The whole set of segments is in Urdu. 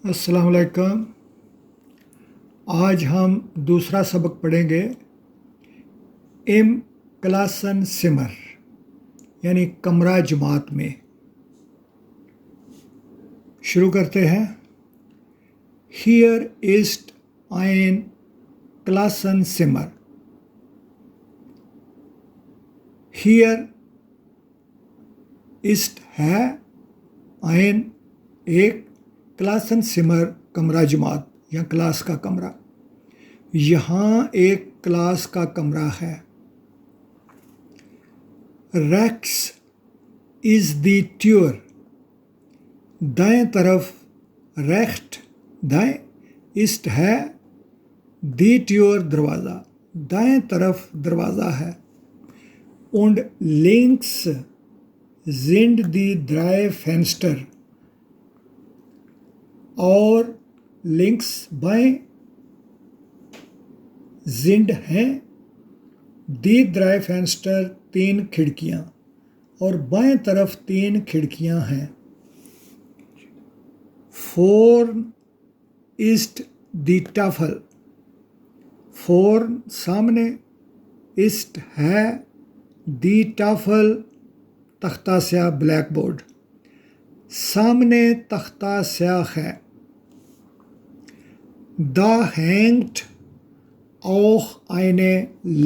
السلام علیکم۔ آج ہم دوسرا سبق پڑھیں گے ایم کلاسن سمر یعنی کمرہ جماعت میں۔ شروع کرتے ہیں۔ ہیئر اسٹ ein کلاسن سمر۔ ہیئر اسٹ ہے ein ایک کلاسن سمر کمرہ جماعت یا کلاس کا کمرہ۔ یہاں ایک کلاس کا کمرہ ہے۔ ریکس از دی ٹیور۔ دائیں طرف ریکٹ دائیں، اسٹ ہے دی ٹیور دروازہ، دائیں طرف دروازہ ہے۔ und links sind die drei Fenster۔ اور لنکس بائیں زنڈ ہیں دی ڈرائی فینسٹر تین کھڑکیاں، اور بائیں طرف تین کھڑکیاں ہیں۔ فورن ایسٹ دی ٹافل۔ فورن سامنے، ایسٹ ہے دی ٹافل تختہ سیاہ بلیک بورڈ، سامنے تختہ سیاہ ہے۔ Da hängt auch eine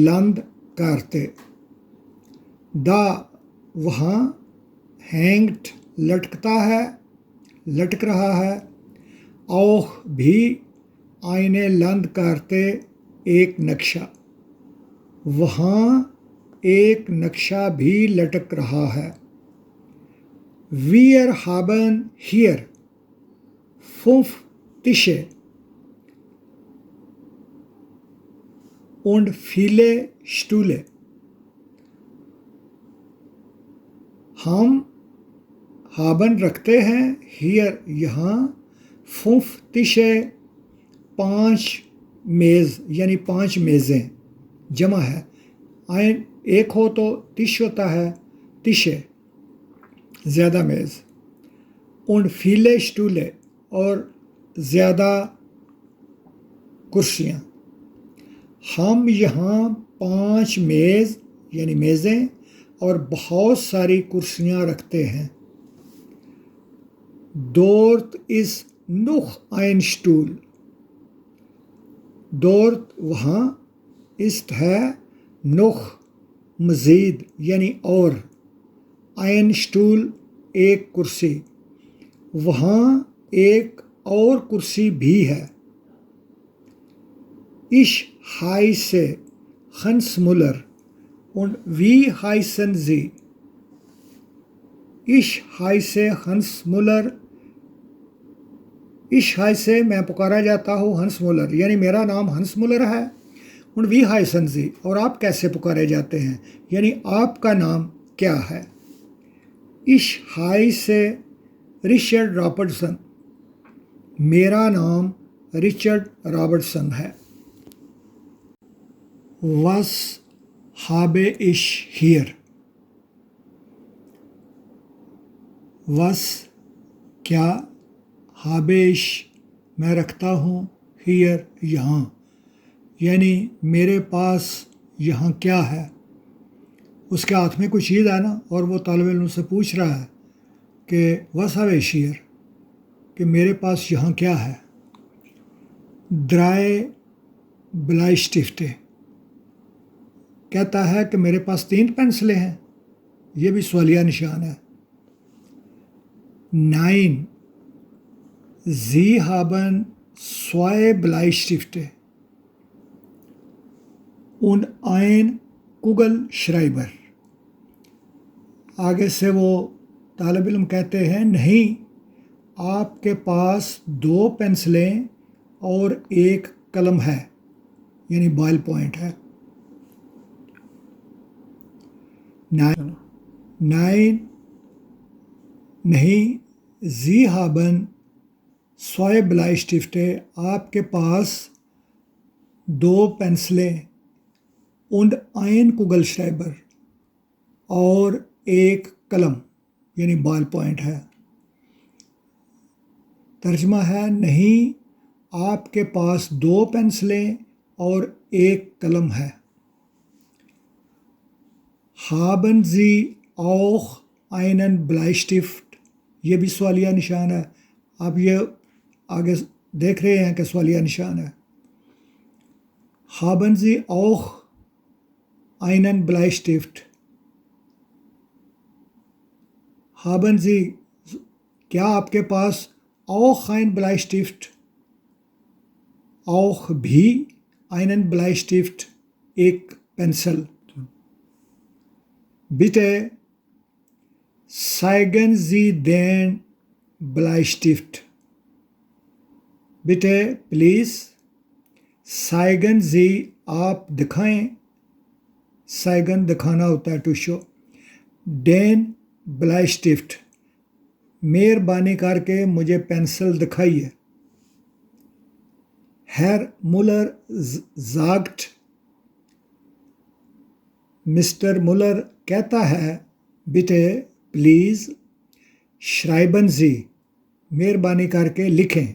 Landkarte۔ Da وہاں، hängt لٹکتا ہے، لٹک رہا ہے، auch بھی eine Landkarte ایک نقشہ، وہاں ایک نقشہ بھی لٹک رہا ہے۔ Wir haben hier 5 Tische und viele Stühle۔ ہم haben رکھتے ہیں، here یہاں، 5 Tische 5 میز یعنی 5 میزیں، جمع ہے۔ ایک ہو تو تش ہوتا ہے، تشے زیادہ میز، und viele Stühle اور زیادہ کرسیاں۔ ہم یہاں 5 میز یعنی میزیں اور بہت ساری کرسیاں رکھتے ہیں۔ Dort ist noch ein Stuhl۔ dort وہاں، ist ہے noch مزید یعنی اور، ein Stuhl ایک کرسی، وہاں ایک اور کرسی بھی ہے۔ Ich heiße Hans Müller und wie heißen Sie؟ Ich heiße Hans Müller۔ Ich heiße میں پکارا جاتا ہوں، Hans Müller یعنی میرا نام ہنس ملر ہے۔ und wie heißen Sie اور آپ کیسے پکارے جاتے ہیں یعنی آپ کا نام کیا ہے۔ Ich heiße Richard Robertson۔ میرا نام رچرڈ رابرٹسن ہے۔ Was habe ich hier؟ was کیا، habe ich میں رکھتا ہوں، here یہاں، یعنی میرے پاس یہاں کیا ہے۔ اس کے ہاتھ میں کوئی چیز ہے نا، اور وہ طالب علم سے پوچھ رہا ہے کہ was habe ich hier، کہ میرے پاس یہاں کیا ہے۔ drei Bleistifte، کہتا ہے کہ میرے پاس 3 پینسلیں ہیں، یہ بھی سوالیہ نشان ہے۔ Nein Sie haben 2 Bleistifte und ein Kugelschreiber۔ آگے سے وہ طالب علم کہتے ہیں نہیں، آپ کے پاس 2 پینسلیں اور ایک قلم ہے یعنی بال پوائنٹ ہے۔ Nein نہیں، Sie haben 2 Bleistifte آپ کے پاس 2 پینسلیں und ein Kugelschreiber اور ایک قلم یعنی بال پوائنٹ ہے۔ ترجمہ ہے نہیں آپ کے پاس 2 پینسلیں اور 1 قلم ہے. haben Sie auch einen Bleistift؟ یہ بھی سوالیہ نشان ہے. آپ یہ آگے دیکھ رہے ہیں کہ سوالیہ نشان ہے. haben Sie auch einen Bleistift؟ haben Sie کیا آپ کے پاس auch ein Bleistift، auch بھی einen Bleistift ایک pencil. bitte zeigen Sie den Bleistift. bitte please zeigen Sie آپ دکھائیں. zeigen دکھانا ہوتا ہے ٹو شو. den Bleistift مہربانی کر کے مجھے پینسل دکھائیے. Herr Müller sagt mister molar کہتا ہے bitte please schreiben Sie مہربانی کر کے لکھیں.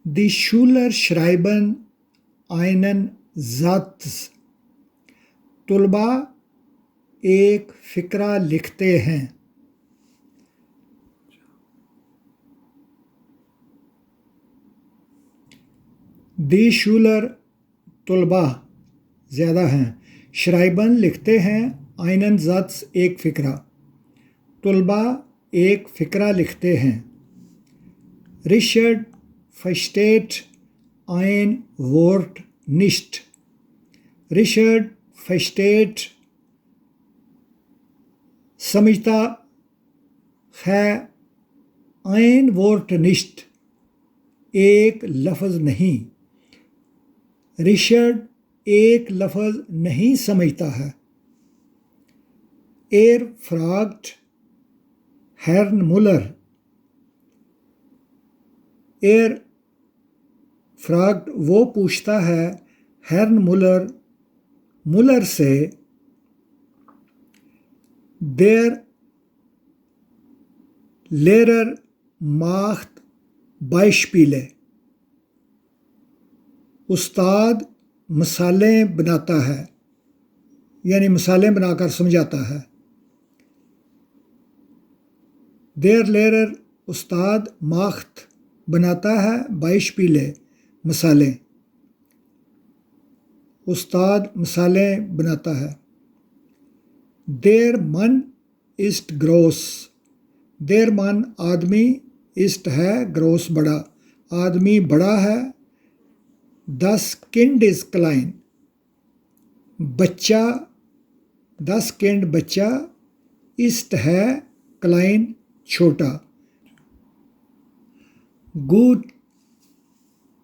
Die Schüler schreiben einen Satz طلبہ ایک فقرہ لکھتے ہیں. Die Schüler طلبہ زیادہ ہیں. schreiben لکھتے ہیں. einen Satz ایک فقرہ. طلبہ ایک فقرہ لکھتے ہیں. Richard versteht ein Wort nicht. Richard versteht سمجھتا ہے ein Wort nicht ایک لفظ نہیں. رچرڈ ایک لفظ نہیں سمجھتا ہے. fragt Herrn Müller fragt وہ پوچھتا ہے Herrn Müller مولر سے. der Lehrer macht Beispiele استاد مثالیں بناتا ہے یعنی مثالیں بنا کر سمجھاتا ہے. der Lehrer استاد macht بناتا ہے Beispiele مثالیں. استاد مثالیں بناتا ہے. der Mann ist groß. der Mann آدمی ist ہے groß بڑا آدمی بڑا ہے. das Kind ist klein بچہ das Kind بچہ ist ہے klein چھوٹا. gut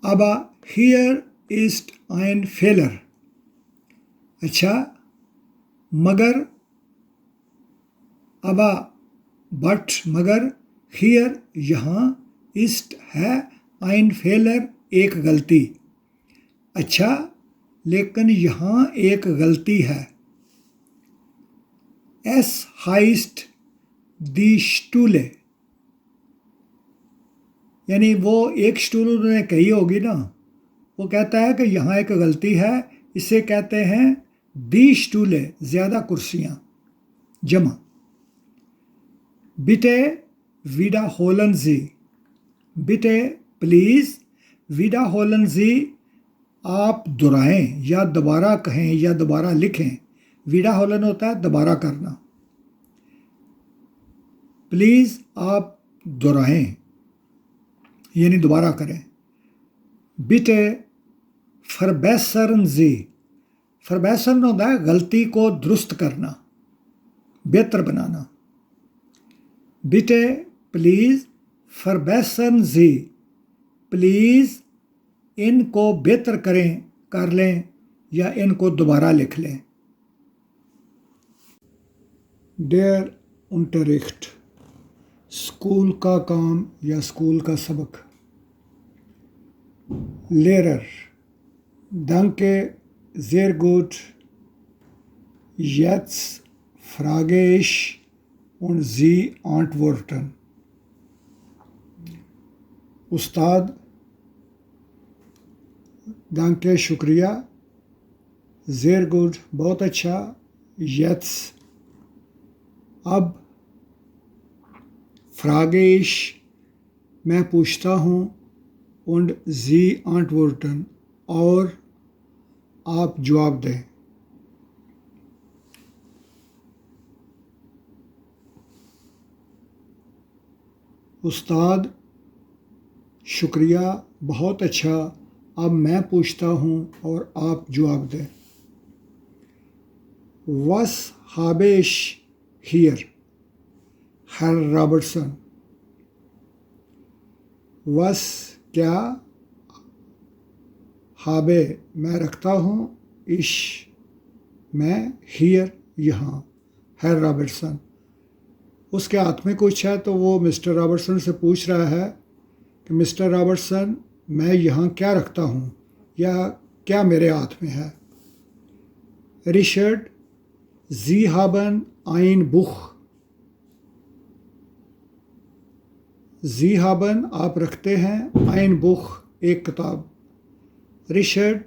aber hier ist ein Fehler اچھا مگر ابا بٹ مگر here یہاں ist ہے ein Fehler ایک غلطی. اچھا لیکن یہاں ایک غلطی ہے. es heißt die Stühle یعنی وہ ایک اسٹول انہوں نے کہی ہوگی نا وہ کہتا ہے کہ یہاں ایک غلطی ہے اسے کہتے ہیں die Stühle زیادہ کرسیاں جمع. bitte wiederholen Sie bitte please wiederholen Sie آپ دہرائیں یا دوبارہ کہیں یا دوبارہ لکھیں. wiederholen ہوتا ہے دوبارہ کرنا. پلیز آپ دہرائیں یعنی دوبارہ کریں. bitte verbessern Sie verbessern ہوتا ہے غلطی کو درست کرنا بہتر بنانا. bitte please verbessern Sie please ان کو بہتر کر لیں یا ان کو دوبارہ لکھ لیں. der Unterricht اسکول کا کام یا اسکول کا سبق. Lehrer danke sehr gut jetzt frage ich und Sie antworten. استاد دانکے شکریہ، زیر گڈ بہت اچھا، یتس اب، frage ich میں پوچھتا ہوں، und Sie antworten اور آپ جواب دیں۔ استاد شکریہ بہت اچھا، اب میں پوچھتا ہوں اور آپ جواب دیں۔ Was habe ich hier Herr Robertson؟ was کیا، habe میں رکھتا ہوں، ich میں، here یہاں، Herr Robertson۔ اس کے ہاتھ میں کچھ ہے تو وہ مسٹر رابرٹسن سے پوچھ رہا ہے کہ مسٹر رابرٹسن میں یہاں کیا رکھتا ہوں یا کیا میرے ہاتھ میں ہے۔ Richard Sie haben ein Buch۔ Sie haben آپ رکھتے ہیں، ein Buch ایک کتاب۔ رچرڈ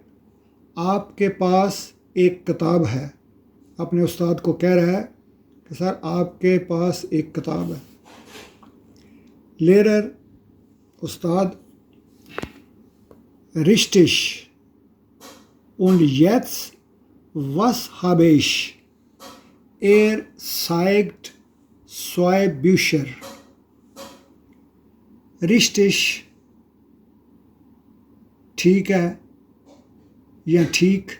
آپ کے پاس ایک کتاب ہے، اپنے استاد کو کہہ رہا ہے کہ سر آپ کے پاس ایک کتاب ہے۔ لیرر استاد richtig und jetzt was habe ich؟ zeigt zwei Bücher۔ richtig ٹھیک ہے یا ٹھیک،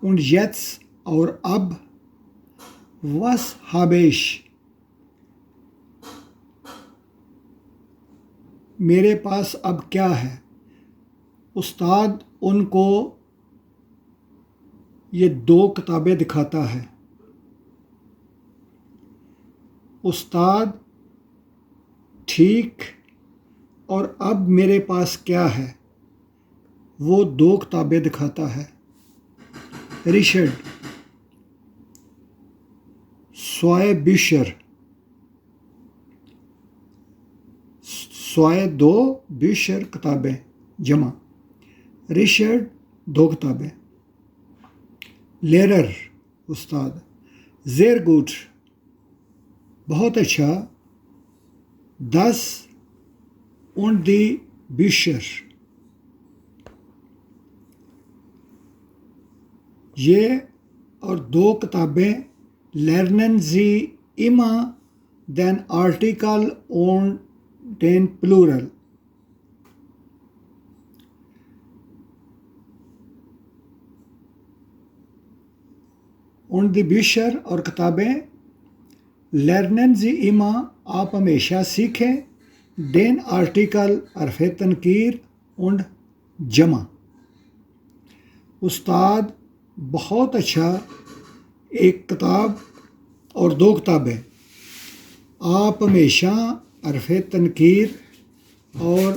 und jetzt اور اب، was habe ich میرے پاس اب کیا ہے۔ استاد ان کو یہ دو کتابیں دکھاتا ہے۔ استاد ٹھیک، اور اب میرے پاس کیا ہے، وہ دو کتابیں دکھاتا ہے۔ رچرڈ zwei Bücher، zwei دو، Bücher کتابیں جمع، رچرڈ دو کتابیں۔ لیرر استاد sehr gut بہت اچھا، das und die Bücher یہ اور دو کتابیں lernen Sie immer den Artikel und den Plural۔ und die Bücher اور کتابیں lernen Sie immer آپ ہمیشہ سیکھیں den Artikel حرف تنکیر und جمع۔ استاد بہت اچھا، ایک کتاب اور دو کتابیں، آپ ہمیشہ حرف تنکیر اور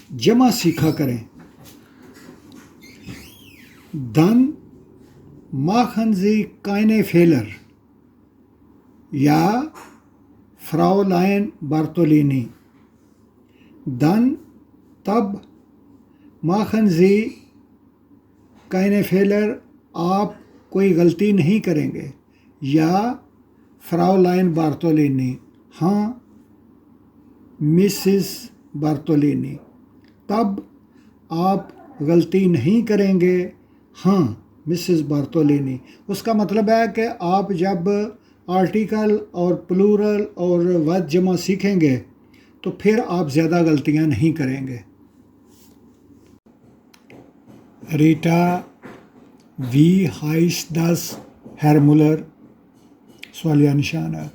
جمع سیکھا کریں۔ dann machen Sie keine Fehler یا Fräulein Bartolini۔ dann تب، machen Sie keine Fehler آپ کوئی غلطی نہیں کریں گے، یا Fräulein Bartolini ہاں مسز بارتولینی، تب آپ غلطی نہیں کریں گے، ہاں مسز بارتولینی۔ اس کا مطلب ہے کہ آپ جب آرٹیکل اور پلورل اور وچ جمع سیکھیں گے تو پھر آپ زیادہ غلطیاں نہیں کریں گے۔ ریٹا wie heißt das Herr Müller؟ سوالیہ نشان ہے۔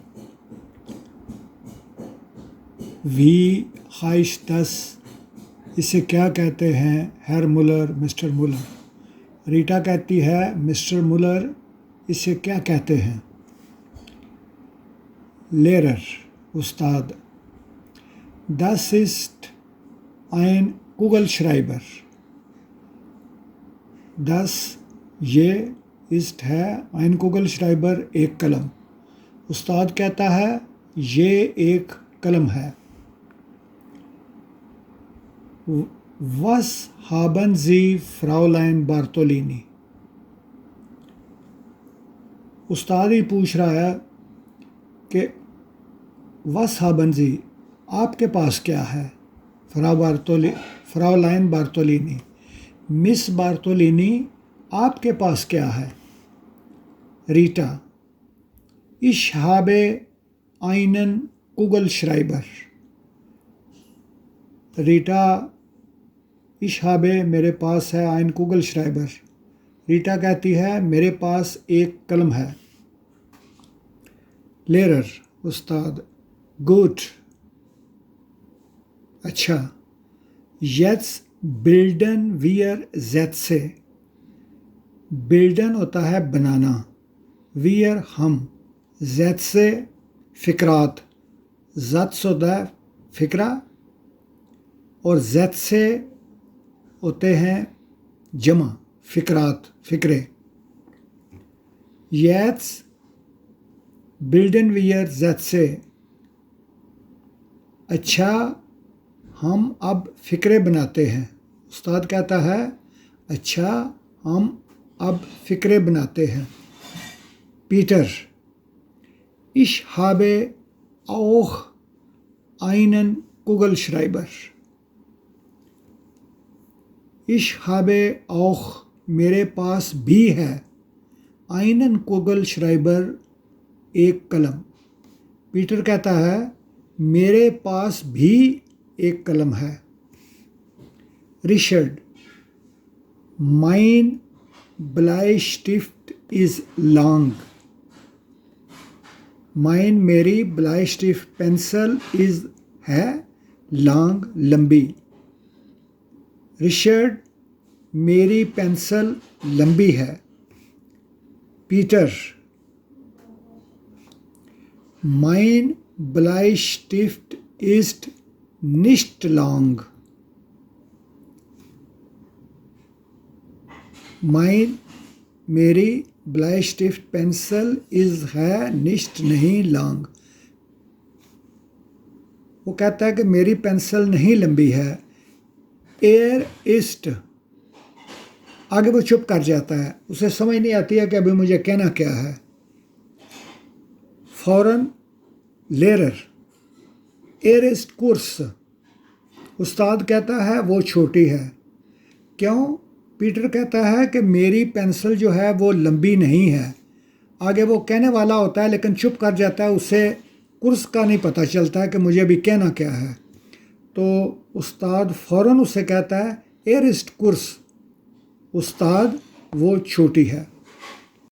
wie heißt das اسے کیا کہتے ہیں، ہیر مولر مسٹر مولر۔ ریٹا کہتی ہے مسٹر مولر اسے کیا کہتے ہیں۔ لیرر استاد das ist ein Kugelschreiber۔ das یہ ist ہے ein Kugelschreiber ایک قلم۔ استاد کہتا ہے یہ ایک قلم ہے۔ Was haben Sie, Fräulein Bartolini? استاد ہی پوچھ رہا ہے کہ was haben Sie, آپ کے پاس کیا ہے؟ فراولائن بارتولینی، مس بارتولینی آپ کے پاس کیا ہے؟ ریٹا، ich habe einen Kugelschreiber. ریٹا، ich habe میرے پاس ہے ein Kugelschreiber. ریٹا کہتی ہے میرے پاس ایک قلم ہے. لیرر، استاد، گوٹ، اچھا. jetzt bilden wir Sätze. bilden ہوتا ہے بنانا، wir ہم، Sätze فقرات، Satz ہوتا ہے فقرہ اور Sätze ہوتے ہیں جمع، فقرات، فقرے. jetzt bilden wir Sätze. اچھا ہم اب فقرے بناتے ہیں. استاد کہتا ہے اچھا ہم اب فقرے بناتے ہیں. Peter, ich habe auch einen Kugelschreiber. ich habe auch میرے پاس بھی ہے einen Kugelschreiber ایک قلم. پیٹر کہتا ہے میرے پاس بھی ایک قلم ہے. Richard, mein Bleistift ist lang. mein میری Bleistift پینسل is ہے lang لمبی. رچرڈ، میری پینسل لمبی ہے. Peter, mein Bleistift ist nicht lang. mein میری Bleistift پینسل is ہے nicht نہیں lang. وہ کہتا ہے کہ میری پینسل نہیں لمبی ہے. ist آگے وہ چپ کر جاتا ہے، اسے سمجھ نہیں آتی ہے کہ ابھی مجھے کہنا کیا ہے. فوراً لیرر، ist kurz. استاد کہتا ہے وہ چھوٹی ہے. کیوں؟ پیٹر کہتا ہے کہ میری پینسل جو ہے وہ لمبی نہیں ہے. آگے وہ کہنے والا ہوتا ہے لیکن چپ کر جاتا ہے، اسے کورس کا نہیں پتہ چلتا ہے کہ مجھے ابھی کہنا کیا ہے. تو استاد فوراً اسے کہتا ہے ist kurz. استاد وہ چھوٹی ہے.